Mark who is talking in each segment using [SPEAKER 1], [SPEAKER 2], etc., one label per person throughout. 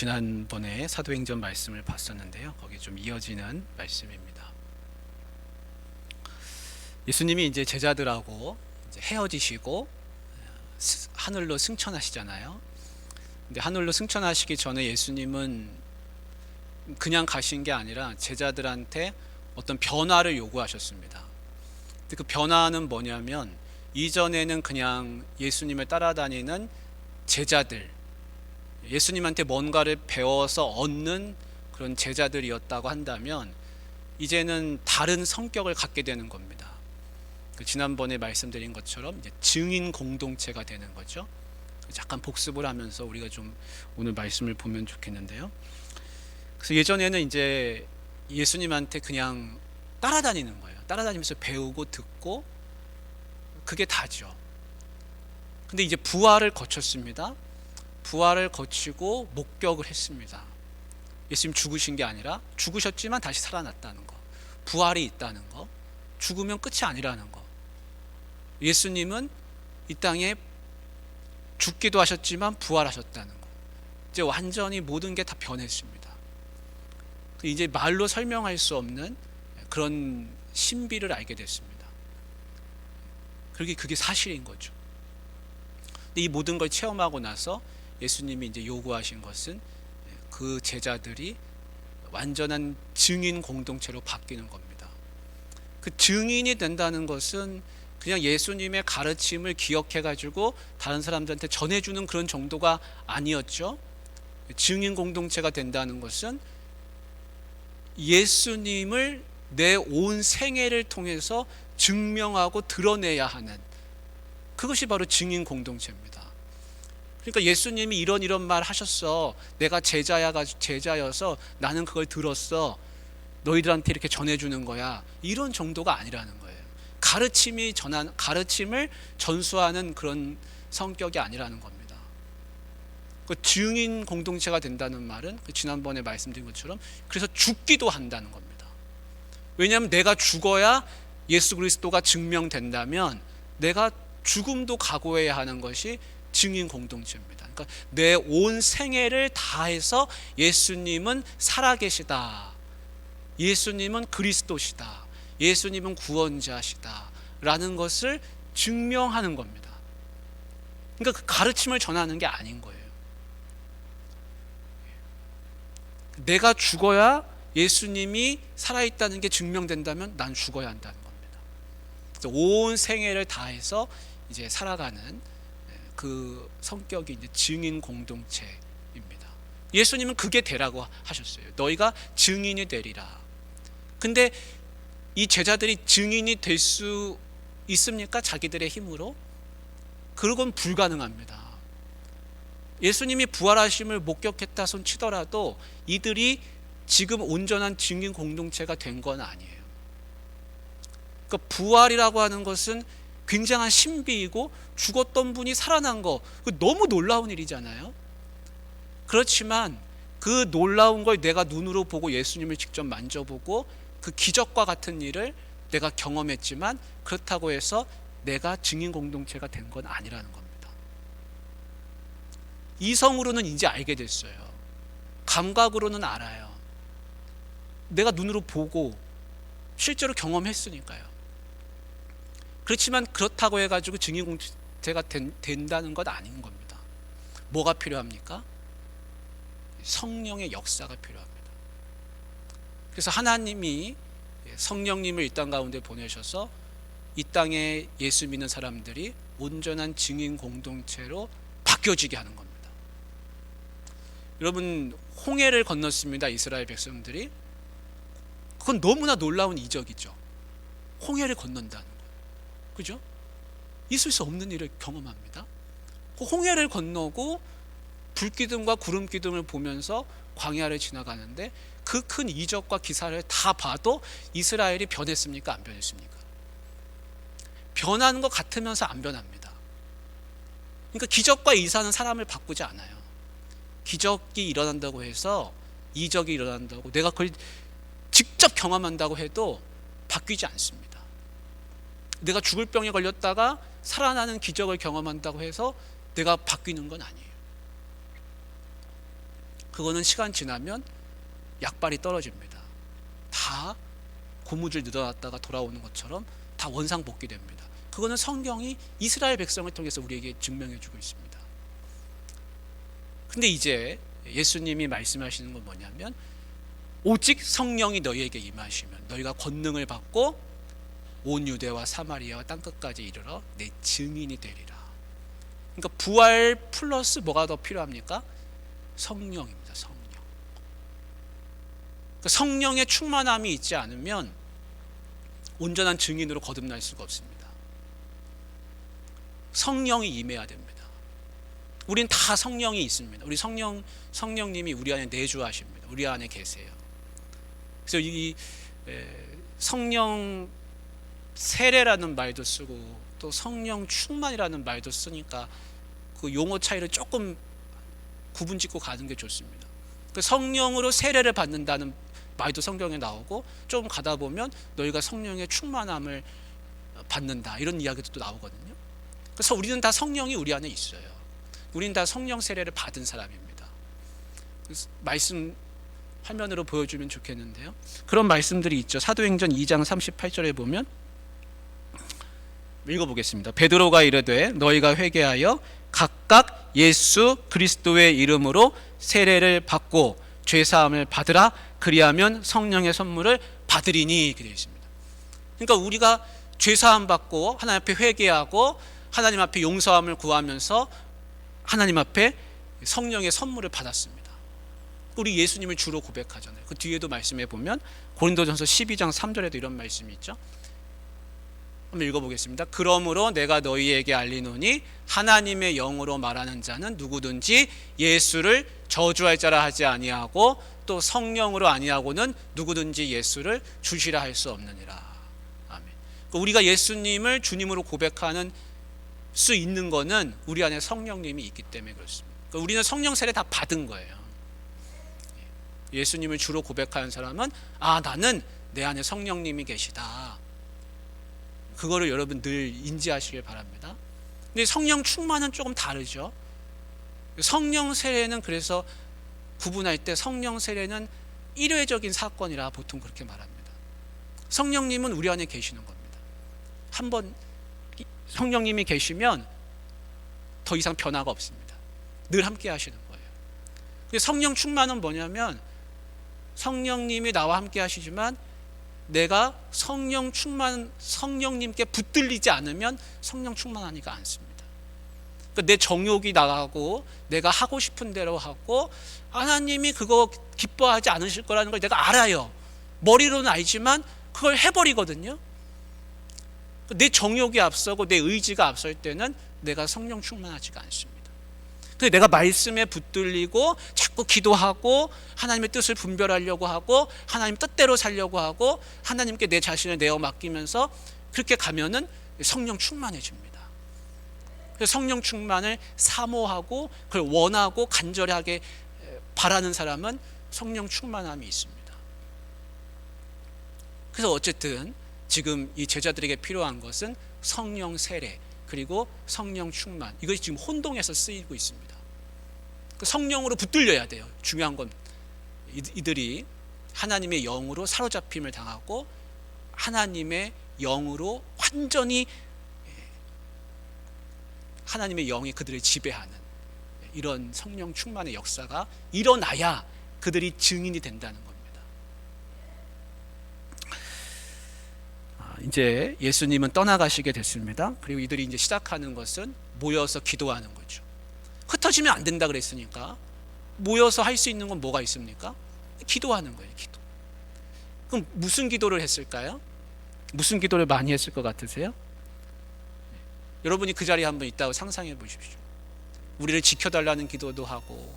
[SPEAKER 1] 지난번에 사도행전 말씀을 봤었는데요. 거기에 좀 이어지는 말씀입니다. 예수님이 이제 제자들하고 이제 헤어지시고 하늘로 승천하시잖아요. 근데 하늘로 승천하시기 전에 예수님은 그냥 가신 게 아니라 제자들한테 어떤 변화를 요구하셨습니다. 근데 그 변화는 뭐냐면, 이전에는 그냥 예수님을 따라다니는 제자들, 예수님한테 뭔가를 배워서 얻는 그런 제자들이었다고 한다면, 이제는 다른 성격을 갖게 되는 겁니다. 지난번에 말씀드린 것처럼 이제 증인 공동체가 되는 거죠. 잠깐 복습을 하면서 우리가 좀 오늘 말씀을 보면 좋겠는데요. 그래서 예전에는 이제 예수님한테 그냥 따라다니는 거예요. 따라다니면서 배우고 듣고, 그게 다죠. 근데 이제 부활을 거쳤습니다. 부활을 거치고 목격을 했습니다. 예수님 죽으신 게 아니라 죽으셨지만 다시 살아났다는 거, 부활이 있다는 거, 죽으면 끝이 아니라는 거. 예수님은 이 땅에 죽기도 하셨지만 부활하셨다는 거. 이제 완전히 모든 게 다 변했습니다. 이제 말로 설명할 수 없는 그런 신비를 알게 됐습니다. 그게 사실인 거죠. 근데 이 모든 걸 체험하고 나서 예수님이 이제 요구하신 것은 그 제자들이 완전한 증인 공동체로 바뀌는 겁니다. 그 증인이 된다는 것은 그냥 예수님의 가르침을 기억해가지고 다른 사람들한테 전해주는 그런 정도가 아니었죠. 증인 공동체가 된다는 것은 예수님을 내 온 생애를 통해서 증명하고 드러내야 하는, 그것이 바로 증인 공동체입니다. 그러니까 예수님이 이런 말 하셨어, 내가 제자여서 나는 그걸 들었어, 너희들한테 이렇게 전해주는 거야, 이런 정도가 아니라는 거예요. 가르침을 전수하는 그런 성격이 아니라는 겁니다. 그 증인 공동체가 된다는 말은 지난번에 말씀드린 것처럼 그래서 죽기도 한다는 겁니다. 왜냐하면 내가 죽어야 예수 그리스도가 증명된다면 내가 죽음도 각오해야 하는 것이 증인 공동체입니다. 그러니까 내 온 생애를 다해서 예수님은 살아계시다, 예수님은 그리스도시다, 예수님은 구원자시다 라는 것을 증명하는 겁니다. 그러니까 그 가르침을 전하는 게 아닌 거예요. 내가 죽어야 예수님이 살아있다는 게 증명된다면 난 죽어야 한다는 겁니다. 온 생애를 다해서 이제 살아가는 그 성격이 이제 증인 공동체입니다. 예수님은 그게 되라고 하셨어요. 너희가 증인이 되리라. 근데 이 제자들이 증인이 될 수 있습니까? 자기들의 힘으로? 그건 불가능합니다. 예수님이 부활하심을 목격했다 손 치더라도 이들이 지금 온전한 증인 공동체가 된 건 아니에요. 그러니까 부활이라고 하는 것은 굉장한 신비이고, 죽었던 분이 살아난 거, 너무 놀라운 일이잖아요. 그렇지만 그 놀라운 걸 내가 눈으로 보고 예수님을 직접 만져보고 그 기적과 같은 일을 내가 경험했지만, 그렇다고 해서 내가 증인 공동체가 된 건 아니라는 겁니다. 이성으로는 이제 알게 됐어요. 감각으로는 알아요. 내가 눈으로 보고 실제로 경험했으니까요. 그렇지만 그렇다고 해가지고 증인 공동체가 된다는 것 아닌 겁니다. 뭐가 필요합니까? 성령의 역사가 필요합니다. 그래서 하나님이 성령님을 이 땅 가운데 보내셔서 이 땅에 예수 믿는 사람들이 온전한 증인 공동체로 바뀌어지게 하는 겁니다. 여러분, 홍해를 건넜습니다. 이스라엘 백성들이. 그건 너무나 놀라운 이적이죠. 홍해를 건넌다는 거예요. 그죠? 있을 수 없는 일을 경험합니다. 그 홍해를 건너고 불기둥과 구름기둥을 보면서 광야를 지나가는데, 그 큰 이적과 기사를 다 봐도 이스라엘이 변했습니까? 안 변했습니까? 변하는 것 같으면서 안 변합니다. 그러니까 기적과 이사는 사람을 바꾸지 않아요. 기적이 일어난다고 해서, 이적이 일어난다고 내가 그걸 직접 경험한다고 해도 바뀌지 않습니다. 내가 죽을 병에 걸렸다가 살아나는 기적을 경험한다고 해서 내가 바뀌는 건 아니에요. 그거는 시간 지나면 약발이 떨어집니다. 다 고무줄 늘어났다가 돌아오는 것처럼 다 원상복귀됩니다. 그거는 성경이 이스라엘 백성을 통해서 우리에게 증명해 주고 있습니다. 근데 이제 예수님이 말씀하시는 건 뭐냐면, 오직 성령이 너희에게 임하시면 너희가 권능을 받고 온 유대와 사마리아와 땅끝까지 이르러 내 증인이 되리라. 그러니까 부활 플러스 뭐가 더 필요합니까? 성령입니다. 성령. 그러니까 성령의 충만함이 있지 않으면 온전한 증인으로 거듭날 수가 없습니다. 성령이 임해야 됩니다. 우린 다 성령이 있습니다. 우리 성령님이 우리 안에 내주하십니다. 우리 안에 계세요. 그래서 이 성령 세례라는 말도 쓰고 또 성령 충만이라는 말도 쓰니까 그 용어 차이를 조금 구분짓고 가는 게 좋습니다. 그 성령으로 세례를 받는다는 말도 성경에 나오고, 조금 가다 보면 너희가 성령의 충만함을 받는다 이런 이야기도 또 나오거든요. 그래서 우리는 다 성령이 우리 안에 있어요. 우리는 다 성령 세례를 받은 사람입니다. 말씀 화면으로 보여주면 좋겠는데요. 그런 말씀들이 있죠. 사도행전 2장 38절에 보면 읽어보겠습니다. 베드로가 이르되 너희가 회개하여 각각 예수 그리스도의 이름으로 세례를 받고 죄사함을 받으라. 그리하면 성령의 선물을 받으리니, 이렇게 되어 있습니다. 그러니까 우리가 죄사함 받고 하나님 앞에 회개하고 하나님 앞에 용서함을 구하면서 하나님 앞에 성령의 선물을 받았습니다. 우리 예수님을 주로 고백하잖아요. 그 뒤에도 말씀해 보면 고린도전서 12장 3절에도 이런 말씀이 있죠. 한번 읽어보겠습니다. 그러므로 내가 너희에게 알리노니 하나님의 영으로 말하는 자는 누구든지 예수를 저주할 자라 하지 아니하고 또 성령으로 아니하고는 누구든지 예수를 주시라 할 수 없느니라. 아멘. 우리가 예수님을 주님으로 고백하는 수 있는 거는 우리 안에 성령님이 있기 때문에 그렇습니다. 우리는 성령 세례 다 받은 거예요. 예수님을 주로 고백하는 사람은 나는 내 안에 성령님이 계시다. 그거를 여러분 늘 인지하시길 바랍니다. 근데 성령 충만은 조금 다르죠. 성령 세례는 그래서 구분할 때 성령 세례는 일회적인 사건이라 보통 그렇게 말합니다. 성령님은 우리 안에 계시는 겁니다. 한번 성령님이 계시면 더 이상 변화가 없습니다. 늘 함께 하시는 거예요. 근데 성령 충만은 뭐냐면 성령님이 나와 함께 하시지만 내가 성령님께 붙들리지 않으면 성령 충만하지가 않습니다. 그러니까 내 정욕이 나가고 내가 하고 싶은 대로 하고 하나님이 그거 기뻐하지 않으실 거라는 걸 내가 알아요. 머리로는 알지만 그걸 해버리거든요. 내 정욕이 앞서고 내 의지가 앞설 때는 내가 성령 충만하지가 않습니다. 그래서 내가 말씀에 붙들리고 자꾸 기도하고 하나님의 뜻을 분별하려고 하고 하나님 뜻대로 살려고 하고 하나님께 내 자신을 내어 맡기면서 그렇게 가면은 성령 충만해집니다. 그래서 성령 충만을 사모하고 그걸 원하고 간절하게 바라는 사람은 성령 충만함이 있습니다. 그래서 어쨌든 지금 이 제자들에게 필요한 것은 성령 세례 그리고 성령 충만, 이것이 지금 혼동해서 쓰이고 있습니다. 성령으로 붙들려야 돼요. 중요한 건 이들이 하나님의 영으로 사로잡힘을 당하고 하나님의 영으로 완전히 하나님의 영이 그들을 지배하는 이런 성령 충만의 역사가 일어나야 그들이 증인이 된다는 겁니다. 이제 예수님은 떠나가시게 됐습니다. 그리고 이들이 이제 시작하는 것은 모여서 기도하는 거죠. 흩어지면 안 된다 그랬으니까 모여서 할 수 있는 건 뭐가 있습니까? 기도하는 거예요. 기도. 그럼 무슨 기도를 했을까요? 무슨 기도를 많이 했을 것 같으세요? 여러분이 그 자리에 한번 있다고 상상해 보십시오. 우리를 지켜달라는 기도도 하고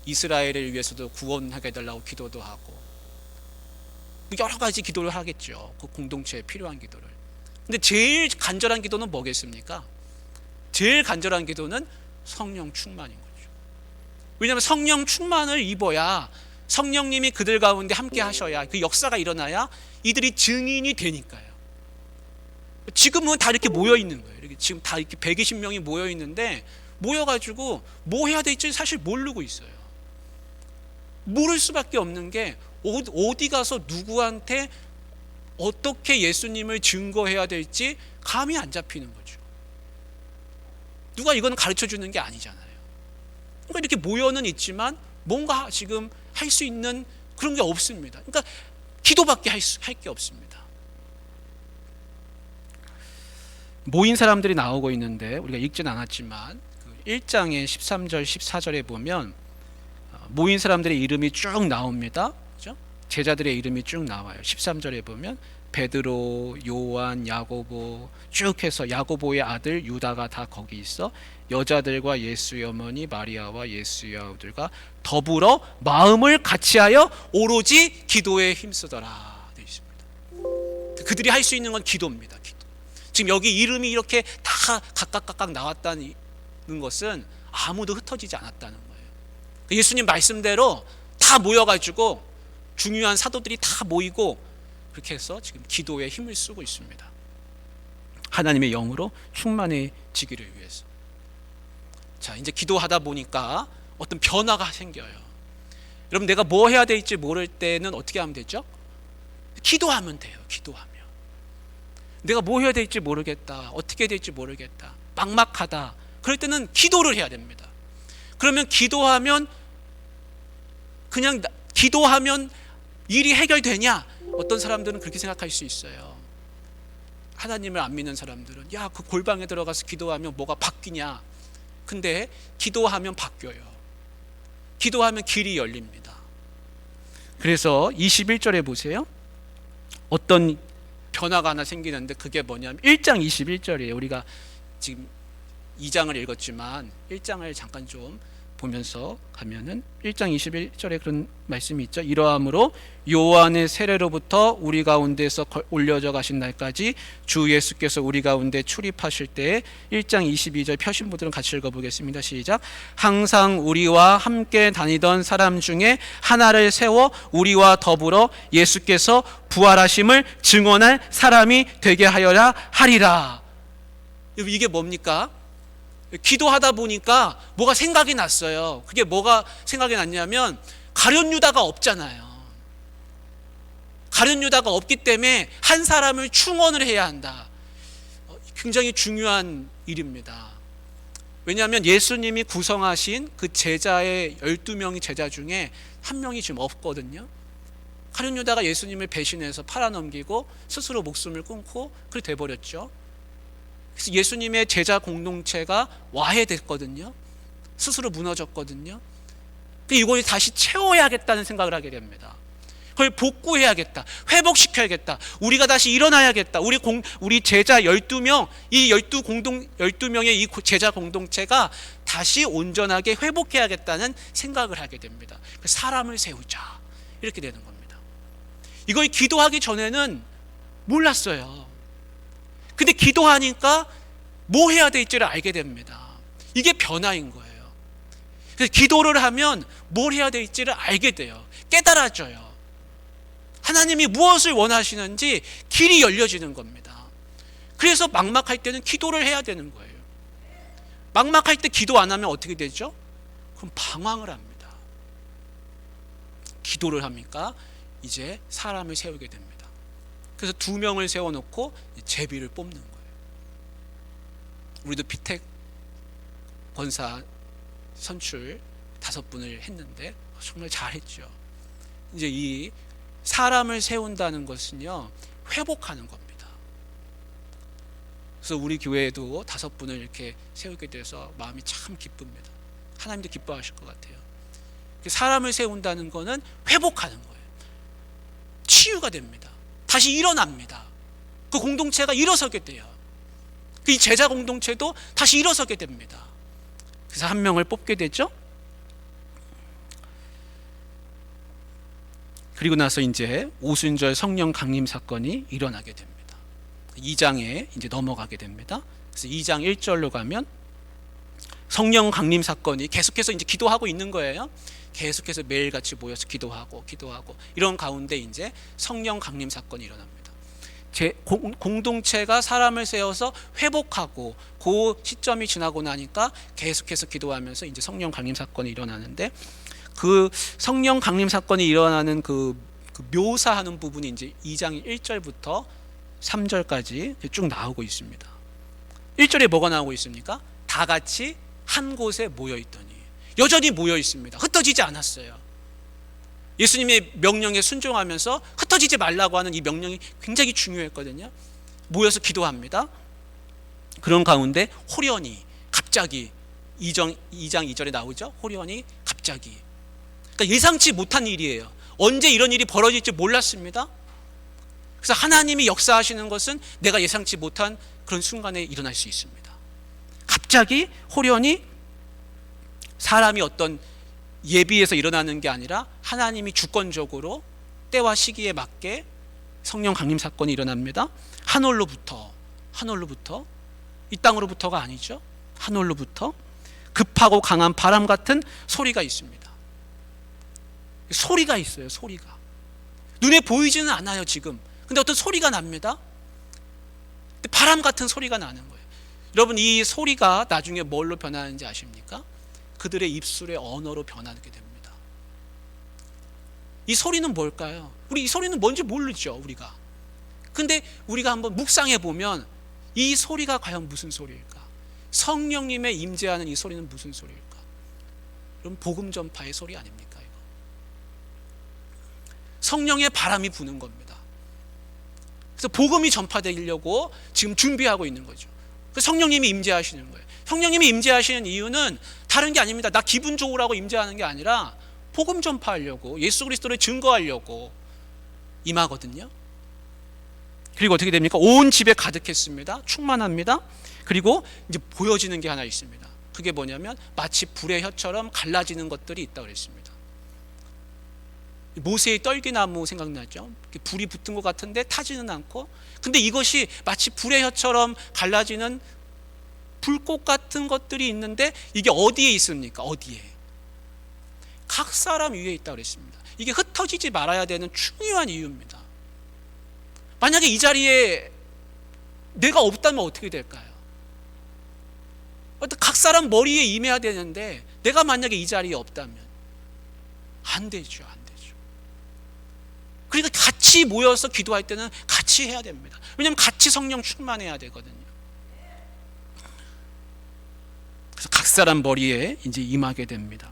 [SPEAKER 1] 이스라엘을 위해서도 구원하게 해달라고 기도도 하고 여러 가지 기도를 하겠죠. 그 공동체에 필요한 기도를. 근데 제일 간절한 기도는 뭐겠습니까? 제일 간절한 기도는 성령 충만인 거죠. 왜냐하면 성령 충만을 입어야 성령님이 그들 가운데 함께 하셔야 그 역사가 일어나야 이들이 증인이 되니까요. 지금은 다 이렇게 모여 있는 거예요. 지금 다 이렇게 120명이 모여 있는데 모여가지고 뭐 해야 될지 사실 모르고 있어요. 모를 수밖에 없는 게 어디 가서 누구한테 어떻게 예수님을 증거해야 될지 감이 안 잡히는 거죠. 누가 이건 가르쳐 주는 게 아니잖아요. 그러니까 이렇게 모여는 있지만 뭔가 지금 할 수 있는 그런 게 없습니다. 그러니까 기도밖에 할 게 없습니다. 모인 사람들이 나오고 있는데 우리가 읽진 않았지만 1장의 13절 14절에 보면 모인 사람들의 이름이 쭉 나옵니다. 그렇죠? 제자들의 이름이 쭉 나와요. 13절에 보면 베드로, 요한, 야고보 쭉 해서 야고보의 아들 유다가 다 거기 있어 여자들과 예수의 어머니 마리아와 예수의 아들과 더불어 마음을 같이하여 오로지 기도에 힘쓰더라 되어 있습니다. 그들이 할 수 있는 건 기도입니다. 기도. 지금 여기 이름이 이렇게 다 각각 나왔다는 것은 아무도 흩어지지 않았다는 거예요. 예수님 말씀대로 다 모여가지고 중요한 사도들이 다 모이고 그렇게 해서 지금 기도에 힘을 쓰고 있습니다. 하나님의 영으로 충만해지기를 위해서. 자, 이제 기도하다 보니까 어떤 변화가 생겨요. 여러분, 내가 뭐 해야 될지 모를 때는 어떻게 하면 되죠? 기도하면 돼요. 기도하면. 내가 뭐 해야 될지 모르겠다, 어떻게 해야 될지 모르겠다, 막막하다, 그럴 때는 기도를 해야 됩니다. 그러면 기도하면 그냥 기도하면 일이 해결되냐? 어떤 사람들은 그렇게 생각할 수 있어요. 하나님을 안 믿는 사람들은 야, 그 골방에 들어가서 기도하면 뭐가 바뀌냐? 근데 기도하면 바뀌어요. 기도하면 길이 열립니다. 그래서 21절에 보세요. 어떤 변화가 하나 생기는데 그게 뭐냐면 1장 21절이에요. 우리가 지금 2장을 읽었지만 1장을 잠깐 좀 보면서 가면은 1장 21절에 그런 말씀이 있죠. 이러함으로 요한의 세례로부터 우리 가운데서 올려져 가신 날까지 주 예수께서 우리 가운데 출입하실 때에 1장 22절 펴신 분들은 같이 읽어보겠습니다. 시작. 항상 우리와 함께 다니던 사람 중에 하나를 세워 우리와 더불어 예수께서 부활하심을 증언할 사람이 되게 하여야 하리라. 이게 뭡니까? 기도하다 보니까 뭐가 생각이 났어요. 그게 뭐가 생각이 났냐면 가룟 유다가 없잖아요. 가룟 유다가 없기 때문에 한 사람을 충원을 해야 한다. 굉장히 중요한 일입니다. 왜냐하면 예수님이 구성하신 그 제자의 12명의 제자 중에 한 명이 지금 없거든요. 가룟 유다가 예수님을 배신해서 팔아넘기고 스스로 목숨을 끊고 그렇게 돼버렸죠. 그래서 예수님의 제자 공동체가 와해됐거든요. 스스로 무너졌거든요. 이걸 다시 채워야겠다는 생각을 하게 됩니다. 그걸 복구해야겠다, 회복시켜야겠다, 우리가 다시 일어나야겠다. 우리 제자 12명, 이 12명의 이 제자 공동체가 다시 온전하게 회복해야겠다는 생각을 하게 됩니다. 사람을 세우자, 이렇게 되는 겁니다. 이걸 기도하기 전에는 몰랐어요. 근데 기도하니까 뭐 해야 될지를 알게 됩니다. 이게 변화인 거예요. 그래서 기도를 하면 뭘 해야 될지를 알게 돼요. 깨달아져요. 하나님이 무엇을 원하시는지 길이 열려지는 겁니다. 그래서 막막할 때는 기도를 해야 되는 거예요. 막막할 때 기도 안 하면 어떻게 되죠? 그럼 방황을 합니다. 기도를 하니까 이제 사람을 세우게 됩니다. 그래서 2명을 세워놓고 제비를 뽑는 거예요. 우리도 비택 권사 선출 5분을 했는데 정말 잘했죠. 이제 이 사람을 세운다는 것은요, 회복하는 겁니다. 그래서 우리 교회에도 5분을 이렇게 세우게 돼서 마음이 참 기쁩니다. 하나님도 기뻐하실 것 같아요. 사람을 세운다는 것은 회복하는 거예요. 치유가 됩니다. 다시 일어납니다. 그 공동체가 일어서게 돼요. 이 제자 공동체도 다시 일어서게 됩니다. 그래서 한 명을 뽑게 되죠. 그리고 나서 이제 오순절 성령 강림 사건이 일어나게 됩니다. 2장에 이제 넘어가게 됩니다. 그래서 2장 1절로 가면 성령 강림 사건이 계속해서 이제 기도하고 있는 거예요. 계속해서 매일같이 모여서 기도하고 이런 가운데 이제 성령 강림 사건이 일어납니다. 공동체가 사람을 세워서 회복하고 그 시점이 지나고 나니까 계속해서 기도하면서 이제 성령 강림 사건이 일어나는데 그 성령 강림 사건이 일어나는 그 묘사하는 부분이 이제 2장 1절부터 3절까지 쭉 나오고 있습니다. 1절에 뭐가 나오고 있습니까? 다 같이 한 곳에 모여 있더니, 여전히 모여 있습니다. 흩어지지 않았어요. 예수님의 명령에 순종하면서 흩어지지 말라고 하는 이 명령이 굉장히 중요했거든요. 모여서 기도합니다. 그런 가운데 호련히 갑자기 2장 2절에 나오죠. 호련히 갑자기. 그러니까 예상치 못한 일이에요. 언제 이런 일이 벌어질지 몰랐습니다. 그래서 하나님이 역사하시는 것은 내가 예상치 못한 그런 순간에 일어날 수 있습니다. 갑자기 호련히, 사람이 어떤 예비해서 일어나는 게 아니라 하나님이 주권적으로 때와 시기에 맞게 성령 강림 사건이 일어납니다. 하늘로부터, 이 땅으로부터가 아니죠. 하늘로부터 급하고 강한 바람 같은 소리가 있습니다. 소리가 있어요. 소리가 눈에 보이지는 않아요 지금. 근데 어떤 소리가 납니다. 바람 같은 소리가 나는 거예요. 여러분, 이 소리가 나중에 뭘로 변하는지 아십니까? 그들의 입술의 언어로 변하게 됩니다. 이 소리는 뭘까요? 우리 이 소리는 뭔지 모르죠, 우리가. 근데 우리가 한번 묵상해 보면 이 소리가 과연 무슨 소리일까? 성령님의 임재하는 이 소리는 무슨 소리일까? 그럼 복음 전파의 소리 아닙니까? 이거 성령의 바람이 부는 겁니다. 그래서 복음이 전파되려고 지금 준비하고 있는 거죠. 그래서 성령님이 임재하시는 거예요. 성령님이 임재하시는 이유는 다른 게 아닙니다. 나 기분 좋으라고 임재하는 게 아니라 복음 전파하려고, 예수 그리스도를 증거하려고 임하거든요. 그리고 어떻게 됩니까? 온 집에 가득했습니다. 충만합니다. 그리고 이제 보여지는 게 하나 있습니다. 그게 뭐냐면 마치 불의 혀처럼 갈라지는 것들이 있다고 그랬습니다. 모세의 떨기나무 생각나죠? 불이 붙은 것 같은데 타지는 않고, 근데 이것이 마치 불의 혀처럼 갈라지는 불꽃 같은 것들이 있는데 이게 어디에 있습니까? 어디에? 각 사람 위에 있다고 그랬습니다. 이게 흩어지지 말아야 되는 중요한 이유입니다. 만약에 이 자리에 내가 없다면 어떻게 될까요? 각 사람 머리에 임해야 되는데 내가 만약에 이 자리에 없다면 안 되죠. 안 되죠. 그러니까 같이 모여서 기도할 때는 같이 해야 됩니다. 왜냐하면 같이 성령 충만해야 되거든요. 그래서 각 사람 머리에 이제 임하게 됩니다.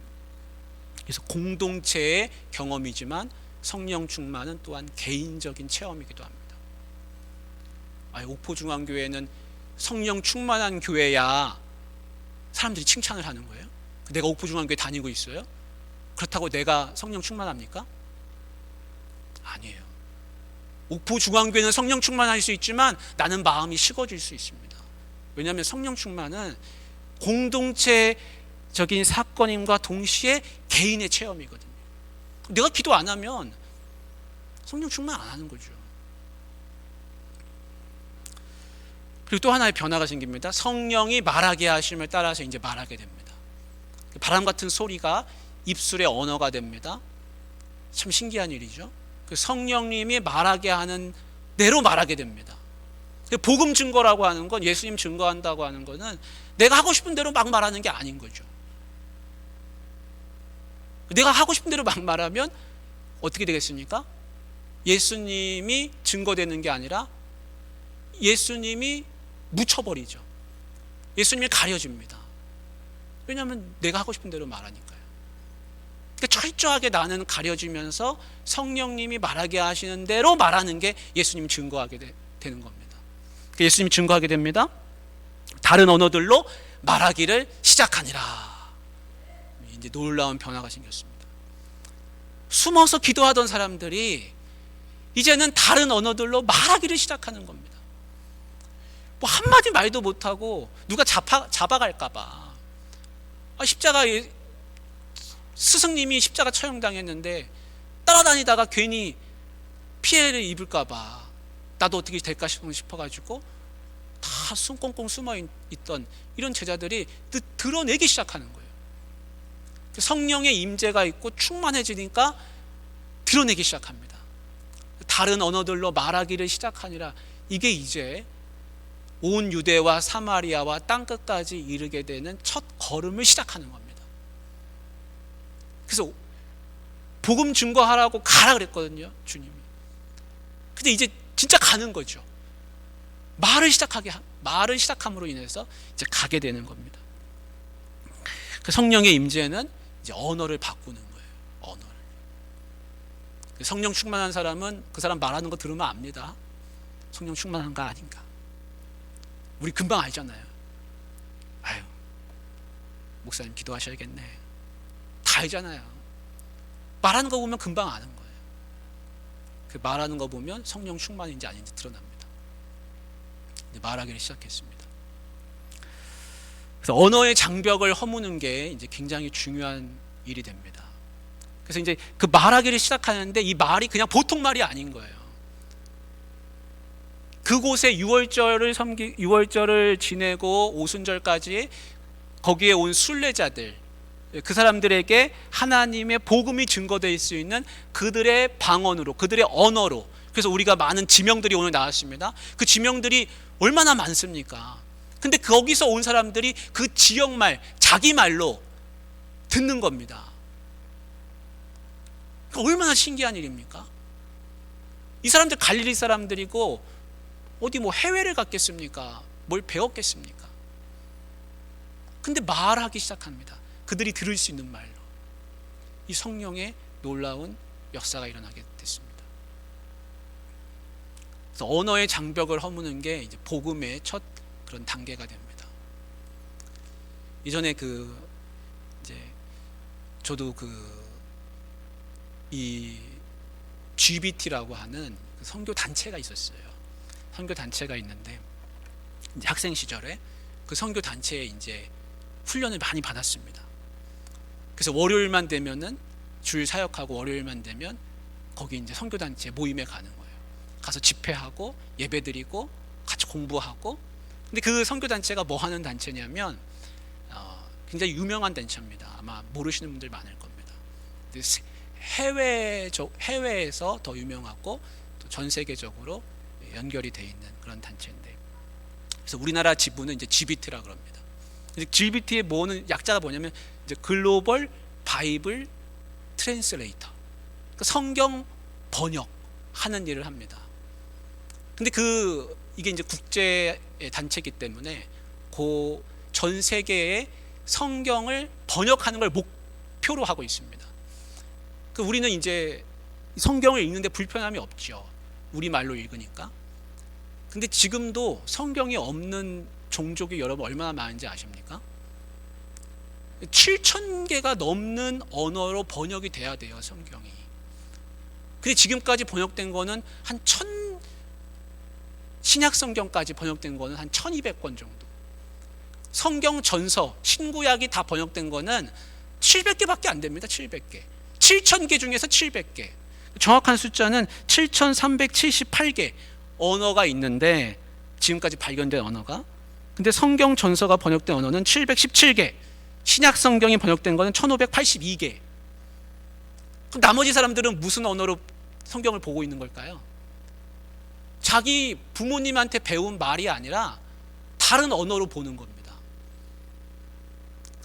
[SPEAKER 1] 그래서 공동체의 경험이지만 성령 충만은 또한 개인적인 체험이기도 합니다. 옥포중앙교회는 성령 충만한 교회야 사람들이 칭찬을 하는 거예요. 내가 옥포중앙교회 다니고 있어요? 그렇다고 내가 성령 충만합니까? 아니에요. 옥포중앙교회는 성령 충만할 수 있지만 나는 마음이 식어질 수 있습니다. 왜냐하면 성령 충만은 공동체적인 사건임과 동시에 개인의 체험이거든요. 내가 기도 안 하면 성령 충만 안 하는 거죠. 그리고 또 하나의 변화가 생깁니다. 성령이 말하게 하심을 따라서 이제 말하게 됩니다. 바람 같은 소리가 입술의 언어가 됩니다. 참 신기한 일이죠. 성령님이 말하게 하는 대로 말하게 됩니다. 복음 증거라고 하는 건, 예수님 증거한다고 하는 거는 내가 하고 싶은 대로 막 말하는 게 아닌 거죠. 내가 하고 싶은 대로 막 말하면 어떻게 되겠습니까? 예수님이 증거되는 게 아니라 예수님이 묻혀버리죠. 예수님이 가려집니다. 왜냐하면 내가 하고 싶은 대로 말하니까요. 그러니까 철저하게 나는 가려지면서 성령님이 말하게 하시는 대로 말하는 게 예수님이 증거하게 되는 겁니다. 예수님이 증거하게 됩니다. 다른 언어들로 말하기를 시작하니라. 이제 놀라운 변화가 생겼습니다. 숨어서 기도하던 사람들이 이제는 다른 언어들로 말하기를 시작하는 겁니다. 뭐 한마디 말도 못하고 누가 잡아갈까봐. 스승님이 십자가 처형당했는데 따라다니다가 괜히 피해를 입을까봐 나도 어떻게 될까 싶어가지고 다 꽁꽁 숨어있던 이런 제자들이 드러내기 시작하는 거예요. 성령의 임재가 있고 충만해지니까 드러내기 시작합니다. 다른 언어들로 말하기를 시작하니라. 이게 이제 온 유대와 사마리아와 땅끝까지 이르게 되는 첫 걸음을 시작하는 겁니다. 그래서 복음 증거하라고 가라 그랬거든요, 주님이. 근데 이제 진짜 가는 거죠. 말을 시작함으로 인해서 이제 가게 되는 겁니다. 그 성령의 임재는 이제 언어를 바꾸는 거예요. 언어를. 성령 충만한 사람은 그 사람 말하는 거 들으면 압니다. 성령 충만한가 아닌가. 우리 금방 알잖아요. 아유, 목사님 기도하셔야겠네. 다 알잖아요. 말하는 거 보면 금방 아는 거예요. 그 말하는 거 보면 성령 충만인지 아닌지 드러납니다. 이제 말하기를 시작했습니다. 그래서 언어의 장벽을 허무는 게 이제 굉장히 중요한 일이 됩니다. 그래서 이제 그 말하기를 시작하는데 이 말이 그냥 보통 말이 아닌 거예요. 그곳에 유월절을 지내고 오순절까지 거기에 온 순례자들, 그 사람들에게 하나님의 복음이 증거될 수 있는 그들의 방언으로, 그들의 언어로. 그래서 우리가 많은 지명들이 오늘 나왔습니다. 그 지명들이 얼마나 많습니까? 근데 거기서 온 사람들이 그 지역말, 자기 말로 듣는 겁니다. 얼마나 신기한 일입니까? 이 사람들 갈릴리 사람들이고 어디 뭐 해외를 갔겠습니까? 뭘 배웠겠습니까? 근데 말하기 시작합니다. 그들이 들을 수 있는 말로. 이 성령의 놀라운 역사가 일어나게 됐습니다. 그래서 언어의 장벽을 허무는 게 이제 복음의 첫 그런 단계가 됩니다. 이전에 이제 저도 이 GBT라고 하는 선교 단체가 있었어요. 선교 단체가 있는데 이제 학생 시절에 그 선교 단체에 이제 훈련을 많이 받았습니다. 그래서 월요일만 되면은 주일 사역하고 월요일만 되면 거기 이제 선교 단체 모임에 가는 거예요. 가서 집회하고 예배드리고 같이 공부하고. 근데 그 선교 단체가 뭐 하는 단체냐면 굉장히 유명한 단체입니다. 아마 모르시는 분들 많을 겁니다. 해외에서 더 유명하고 또 전 세계적으로 연결이 돼 있는 그런 단체인데, 그래서 우리나라 지부는 이제 GBT라고 합니다. GBT의 뭐는 약자가 뭐냐면 이제 글로벌 바이블 트랜스레이터, 그러니까 성경 번역하는 일을 합니다. 근데 이게 이제 국제 단체이기 때문에 전 세계의 성경을 번역하는 걸 목표로 하고 있습니다. 우리는 이제 성경을 읽는데 불편함이 없죠. 우리 말로 읽으니까. 근데 지금도 성경이 없는 종족이 여러분 얼마나 많은지 아십니까? 7,000개가 넘는 언어로 번역이 돼야 돼요, 성경이. 근데 지금까지 번역된 거는 신약 성경까지 번역된 거는 한 1,200권 정도. 성경 전서, 신구약이 다 번역된 거는 700개밖에 안 됩니다. 700개. 7,000개 중에서 700개. 정확한 숫자는 7,378개 언어가 있는데, 지금까지 발견된 언어가. 근데 성경 전서가 번역된 언어는 717개. 신약 성경이 번역된 거는 1,582개. 그럼 나머지 사람들은 무슨 언어로 성경을 보고 있는 걸까요? 자기 부모님한테 배운 말이 아니라 다른 언어로 보는 겁니다.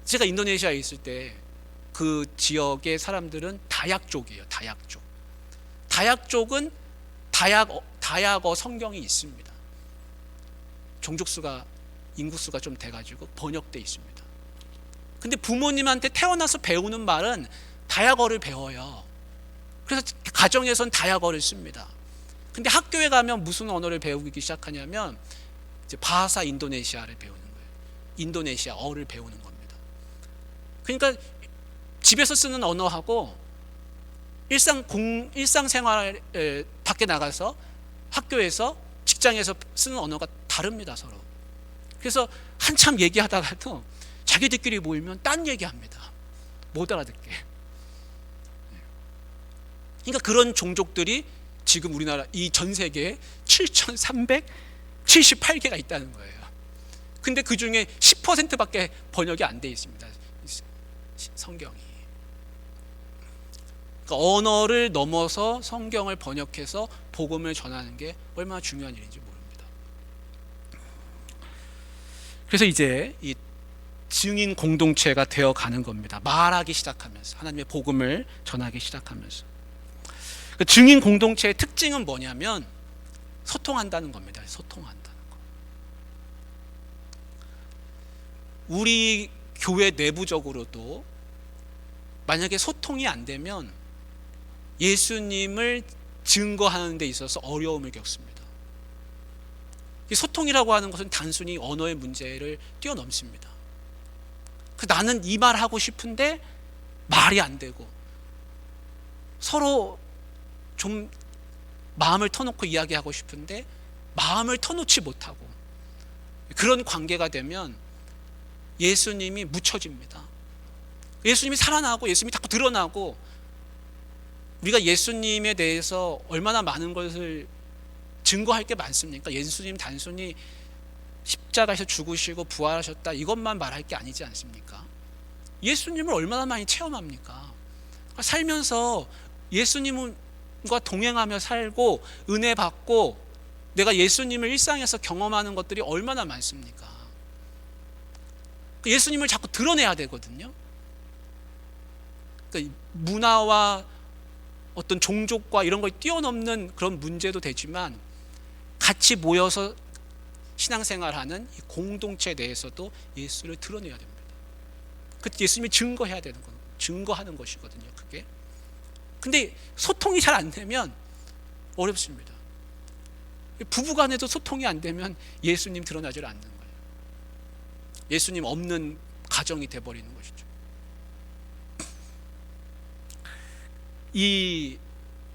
[SPEAKER 1] 제가 인도네시아에 있을 때 그 지역의 사람들은 다약족이에요. 다약족. 다약족은 다약어 성경이 있습니다. 인구수가 좀 돼가지고 번역돼 있습니다. 근데 부모님한테 태어나서 배우는 말은 다약어를 배워요. 그래서 가정에선 다약어를 씁니다. 근데 학교에 가면 무슨 언어를 배우기 시작하냐면 이제 바하사 인도네시아를 배우는 거예요. 인도네시아어를 배우는 겁니다. 그러니까 집에서 쓰는 언어하고 일상생활 밖에 나가서 학교에서 직장에서 쓰는 언어가 다릅니다, 서로. 그래서 한참 얘기하다가도 자기들끼리 모이면 딴 얘기합니다. 못 알아듣게. 그러니까 그런 종족들이 지금 우리나라 이 전 세계에 7,378개가 있다는 거예요. 근데 그 중에 10%밖에 번역이 안 돼 있습니다. 성경이. 그러니까 언어를 넘어서 성경을 번역해서 복음을 전하는 게 얼마나 중요한 일인지 모릅니다. 그래서 이제 이 증인 공동체가 되어 가는 겁니다. 말하기 시작하면서, 하나님의 복음을 전하기 시작하면서. 그 증인 공동체의 특징은 뭐냐면 소통한다는 겁니다. 소통한다는 거. 우리 교회 내부적으로도 만약에 소통이 안 되면 예수님을 증거하는 데 있어서 어려움을 겪습니다. 이 소통이라고 하는 것은 단순히 언어의 문제를 뛰어넘습니다. 나는 이 말 하고 싶은데 말이 안 되고, 서로 좀 마음을 터놓고 이야기하고 싶은데 마음을 터놓지 못하고, 그런 관계가 되면 예수님이 묻혀집니다. 예수님이 살아나고 예수님이 자꾸 드러나고, 우리가 예수님에 대해서 얼마나 많은 것을 증거할 게 많습니까? 예수님 단순히 십자가에서 죽으시고 부활하셨다 이것만 말할 게 아니지 않습니까? 예수님을 얼마나 많이 체험합니까? 살면서 예수님과 동행하며 살고 은혜 받고 내가 예수님을 일상에서 경험하는 것들이 얼마나 많습니까? 예수님을 자꾸 드러내야 되거든요. 그러니까 문화와 어떤 종족과 이런 걸 뛰어넘는 그런 문제도 되지만, 같이 모여서 신앙생활하는 이 공동체 내에서도 예수를 드러내야 됩니다. 그 예수님이 증거해야 되는 거, 증거하는 것이거든요. 그게. 근데 소통이 잘 안 되면 어렵습니다. 부부간에도 소통이 안 되면 예수님 드러나질 않는 거예요. 예수님 없는 가정이 돼버리는 것이죠. 이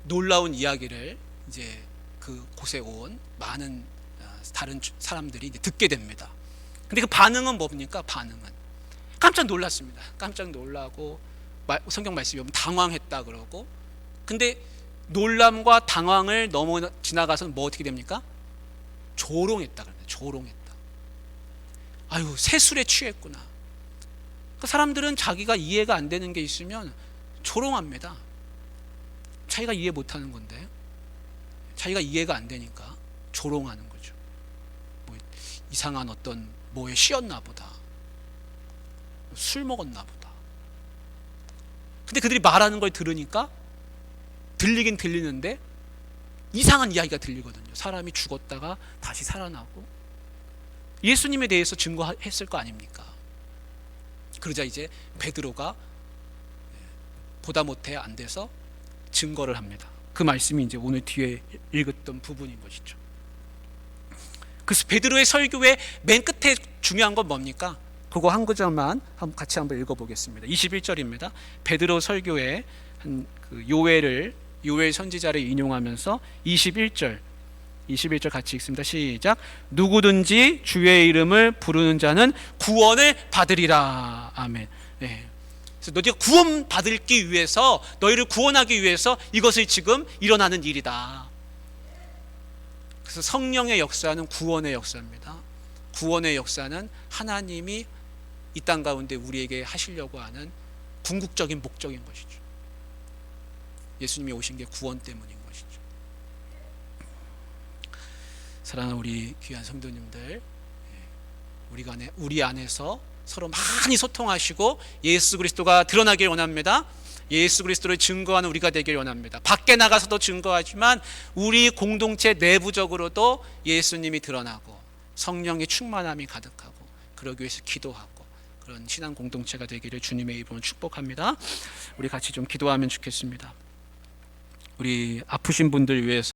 [SPEAKER 1] 놀라운 이야기를 이제 그 곳에 온 많은 다른 사람들이 이제 듣게 됩니다. 근데 그 반응은 뭡니까? 반응은 깜짝 놀랐습니다. 깜짝 놀라고, 성경 말씀이 보면 당황했다 그러고, 근데 놀람과 당황을 넘어 지나가서는 뭐 어떻게 됩니까? 조롱했다 그럽니다. 조롱했다. 아유, 새술에 취했구나. 그 사람들은 자기가 이해가 안 되는 게 있으면 조롱합니다. 자기가 이해 못하는 건데, 자기가 이해가 안 되니까 조롱하는 거죠. 뭐 이상한 어떤 뭐에 씌었나 보다, 술 먹었나 보다. 근데 그들이 말하는 걸 들으니까 들리긴 들리는데 이상한 이야기가 들리거든요. 사람이 죽었다가 다시 살아나고, 예수님에 대해서 증거했을 거 아닙니까? 그러자 이제 베드로가 보다 못해 안 돼서 증거를 합니다. 그 말씀이 이제 오늘 뒤에 읽었던 부분인 것이죠. 그래서 베드로의 설교의 맨 끝에 중요한 건 뭡니까? 그거 한 구절만 같이 한번 읽어보겠습니다. 21절입니다. 베드로 설교의 그 요엘 선지자를 인용하면서 21절 같이 읽습니다. 시작. 누구든지 주의 이름을 부르는 자는 구원을 받으리라. 아멘. 네. 그래서 너희가 구원 받기 위해서, 너희를 구원하기 위해서 이것을 지금 일어나는 일이다. 그래서 성령의 역사는 구원의 역사입니다. 구원의 역사는 하나님이 이 땅 가운데 우리에게 하시려고 하는 궁극적인 목적인 것이죠. 예수님이 오신 게 구원 때문인 것이죠. 사랑하는 우리 귀한 성도님들, 우리 안에서 서로 많이 소통하시고 예수 그리스도가 드러나길 원합니다. 예수 그리스도를 증거하는 우리가 되길 원합니다. 밖에 나가서도 증거하지만 우리 공동체 내부적으로도 예수님이 드러나고 성령의 충만함이 가득하고, 그러기 위해서 기도하고, 그런 신앙 공동체가 되기를 주님의 이름으로 축복합니다. 우리 같이 좀 기도하면 좋겠습니다. 우리 아프신 분들 위해서